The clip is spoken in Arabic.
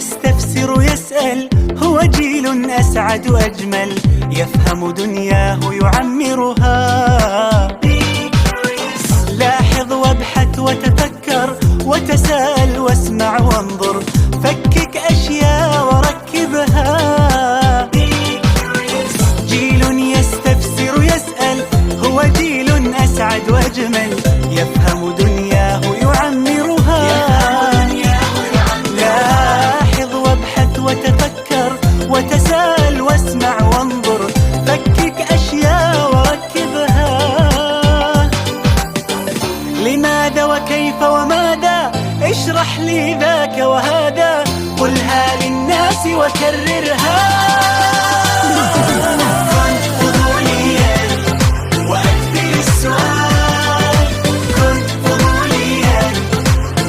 يستفسر يسأل، هو جيل أسعد وأجمل، يفهم دنياه يعمرها. لاحظ وابحث وتفكر وتساءل واسمع وانظر، فكك أشياء وركبها. جيل يستفسر يسأل، هو جيل أسعد وأجمل، يفهم دنياه يعمرها. لاحظ وابحث وتفكر وتساءل واسمع وانظر، فكك أشياء وركبها. لماذا وكيف وماذا، اشرح لي ذاك وهذا، قلها للناس وكررها.